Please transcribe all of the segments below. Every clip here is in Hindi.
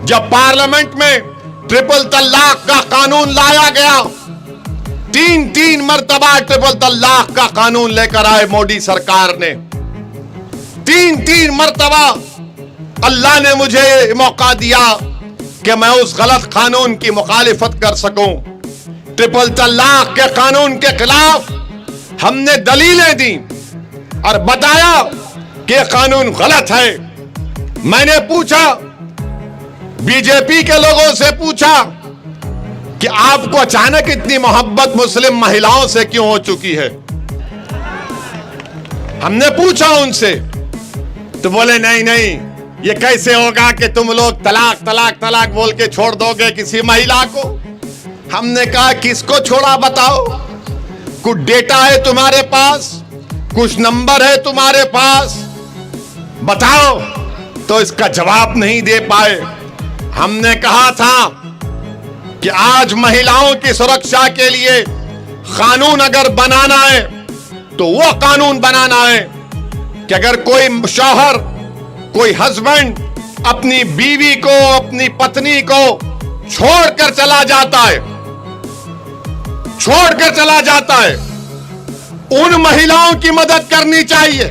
जब पार्लियामेंट में ट्रिपल तलाक का कानून लाया गया, तीन मर्तबा ट्रिपल तलाक का कानून लेकर आए मोदी सरकार ने। तीन मर्तबा अल्लाह ने मुझे मौका दिया कि मैं उस गलत कानून की मुखालिफत कर सकूं। ट्रिपल तलाक के कानून के खिलाफ हमने दलीलें दी और बताया कि कानून गलत है। मैंने पूछा, बीजेपी के लोगों से पूछा कि आपको अचानक इतनी मोहब्बत मुस्लिम महिलाओं से क्यों हो चुकी है। हमने पूछा उनसे, तो बोले नहीं नहीं, ये कैसे होगा कि तुम लोग तलाक तलाक तलाक बोल के छोड़ दोगे किसी महिला को। हमने कहा किसको छोड़ा बताओ, कुछ डेटा है तुम्हारे पास, कुछ नंबर है तुम्हारे पास, बताओ। तो इसका जवाब नहीं दे पाए। हमने कहा था कि आज महिलाओं की सुरक्षा के लिए कानून अगर बनाना है तो वो कानून बनाना है कि अगर कोई शौहर, कोई हस्बैंड अपनी बीवी को, अपनी पत्नी को छोड़कर चला जाता है, छोड़कर चला जाता है, उन महिलाओं की मदद करनी चाहिए,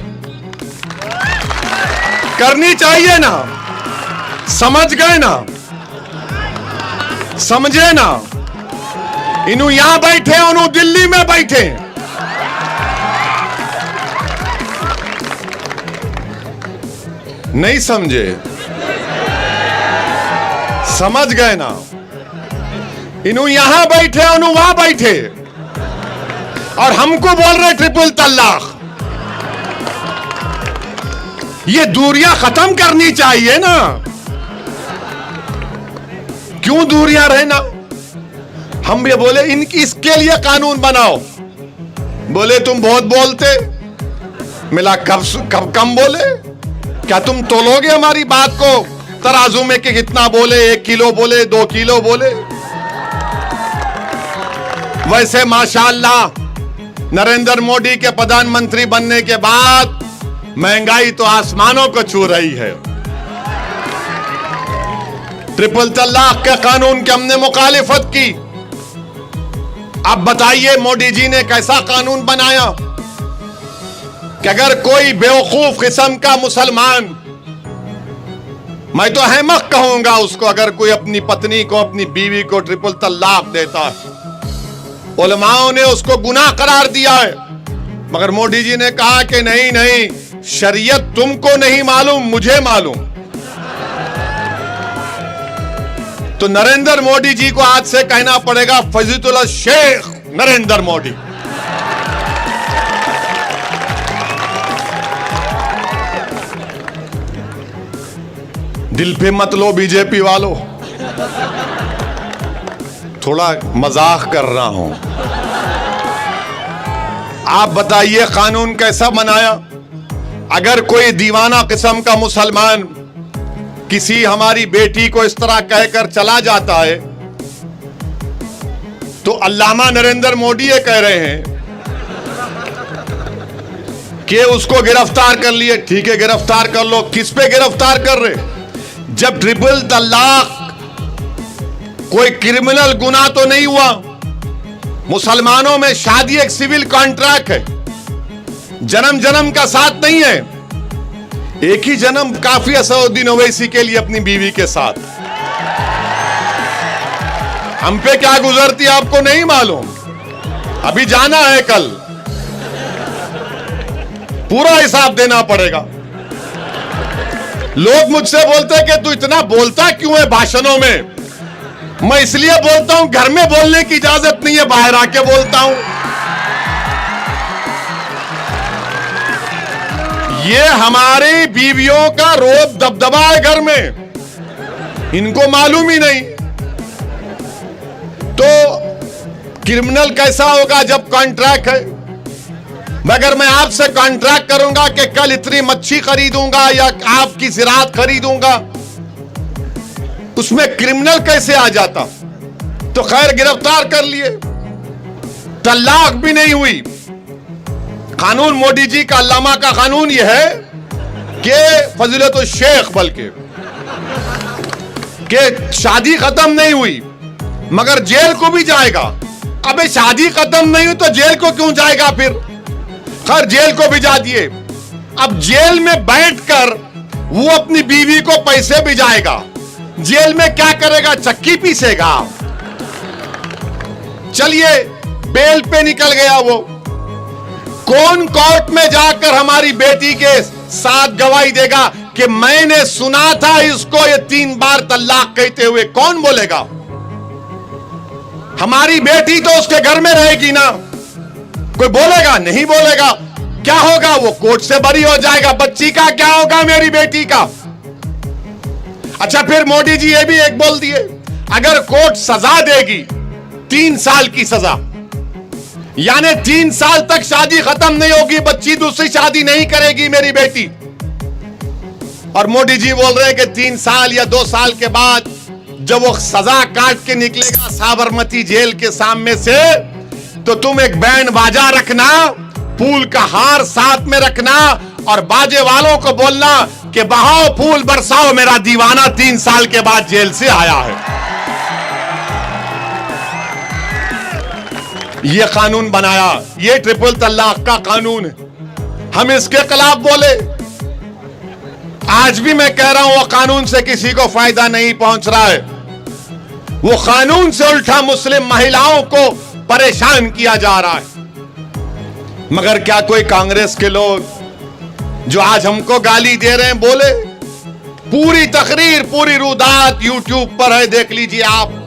करनी चाहिए ना। समझ गए ना, समझे ना। इन्हों यहां बैठे, उन्हों दिल्ली में बैठे। नहीं समझे, समझ गए ना। इन्हों यहां बैठे, उन्हों वहां बैठे और हमको बोल रहे ट्रिपल तलाक। ये दूरियां खत्म करनी चाहिए ना। क्यों दूरियां रहना। हम ये बोले इनकी, इसके लिए कानून बनाओ। बोले तुम बहुत बोलते। मिला कब कम बोले। क्या तुम तोलोगे हमारी बात को तराजू में कि कितना बोले, 1 किलो बोले, 2 किलो बोले। वैसे माशाअल्लाह नरेंद्र मोदी के प्रधानमंत्री बनने के बाद महंगाई तो आसमानों को छू रही है। ट्रिपल तलाक के कानून की हमने मुखालिफत की। अब बताइए मोदी जी ने कैसा कानून बनाया कि अगर कोई बेवकूफ किस्म का मुसलमान, मैं तो अहमक कहूंगा उसको, अगर कोई अपनी पत्नी को, अपनी बीवी को ट्रिपल तलाक देता है, उलमाओं ने उसको गुनाह करार दिया है। मगर मोदी जी ने कहा कि नहीं नहीं, शरीयत तुमको नहीं मालूम, मुझे मालूम। तो नरेंद्र मोदी जी को आज से कहना पड़ेगा फजीलुल्लाह शेख नरेंद्र मोदी। दिल पे मत लो बीजेपी वालों, थोड़ा मजाक कर रहा हूं। आप बताइए कानून कैसा बनाया। अगर कोई दीवाना किस्म का मुसलमान किसी हमारी बेटी को इस तरह कहकर चला जाता है, तो अल्लामा नरेंद्र मोदी ये कह रहे हैं कि उसको गिरफ्तार कर लिए। ठीक है, गिरफ्तार कर लो। किस पे गिरफ्तार कर रहे? जब ट्रिपल तलाक कोई क्रिमिनल गुनाह तो नहीं हुआ। मुसलमानों में शादी एक सिविल कॉन्ट्रैक्ट है, जन्म जन्म का साथ नहीं है। एक ही जन्म काफी है असदुद्दीन ओवैसी के लिए अपनी बीवी के साथ। हम पे क्या गुजरती आपको नहीं मालूम। अभी जाना है, कल पूरा हिसाब देना पड़ेगा। लोग मुझसे बोलते हैं कि तू इतना बोलता क्यों है भाषणों में। मैं इसलिए बोलता हूं, घर में बोलने की इजाजत नहीं है, बाहर आके बोलता हूं। ये हमारी बीवियों का रोब दबदबा है घर में, इनको मालूम ही नहीं। तो क्रिमिनल कैसा होगा जब कॉन्ट्रैक्ट है। मगर मैं आपसे कॉन्ट्रैक्ट करूंगा कि कल इतनी मच्छी खरीदूंगा या आपकी ज़राअत खरीदूंगा, उसमें क्रिमिनल कैसे आ जाता। तो खैर गिरफ्तार कर लिए। तलाक भी नहीं हुई। कानून मोदी जी का, अल्लामा का कानून यह है कि फजीलत शेख, बल्कि कि शादी खत्म नहीं हुई मगर जेल को भी जाएगा। अबे शादी खत्म नहीं हुई तो जेल को क्यों जाएगा फिर? खैर जेल को भी जा दिए। अब जेल में बैठकर वो अपनी बीवी को पैसे भी जाएगा। जेल में क्या करेगा? चक्की पीसेगा। चलिए बेल पे निकल गया वो। कौन कोर्ट में जाकर हमारी बेटी के साथ गवाही देगा कि मैंने सुना था इसको ये 3 बार तलाक कहते हुए? कौन बोलेगा? हमारी बेटी तो उसके घर में रहेगी ना, कोई बोलेगा? नहीं बोलेगा। क्या होगा? वो कोर्ट से बरी हो जाएगा। बच्ची का क्या होगा? मेरी बेटी का। अच्छा फिर मोदी जी ये भी एक बोल दिए, अगर कोर्ट सजा देगी 3 साल की सजा, यानी 3 साल तक शादी खत्म नहीं होगी, बच्ची दूसरी शादी नहीं करेगी मेरी बेटी। और मोदी जी बोल रहे हैं कि 3 साल या 2 साल के बाद जब वो सजा काट के निकलेगा साबरमती जेल के सामने से, तो तुम एक बैंड बाजा रखना, फूल का हार साथ में रखना और बाजे वालों को बोलना कि बहाओ फूल बरसाओ, मेरा दीवाना 3 साल के बाद जेल से आया है। ये कानून बनाया, ये ट्रिपल तलाक का कानून है। हम इसके खिलाफ बोले। आज भी मैं कह रहा हूं वो कानून से किसी को फायदा नहीं पहुंच रहा है। वो कानून से उल्टा मुस्लिम महिलाओं को परेशान किया जा रहा है। मगर क्या कोई कांग्रेस के लोग जो आज हमको गाली दे रहे हैं बोले? पूरी तकरीर, पूरी रुदात यूट्यूब पर है, देख लीजिए आप।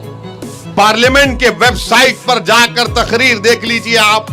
पार्लियामेंट के वेबसाइट पर जाकर तकरीर देख लीजिए आप।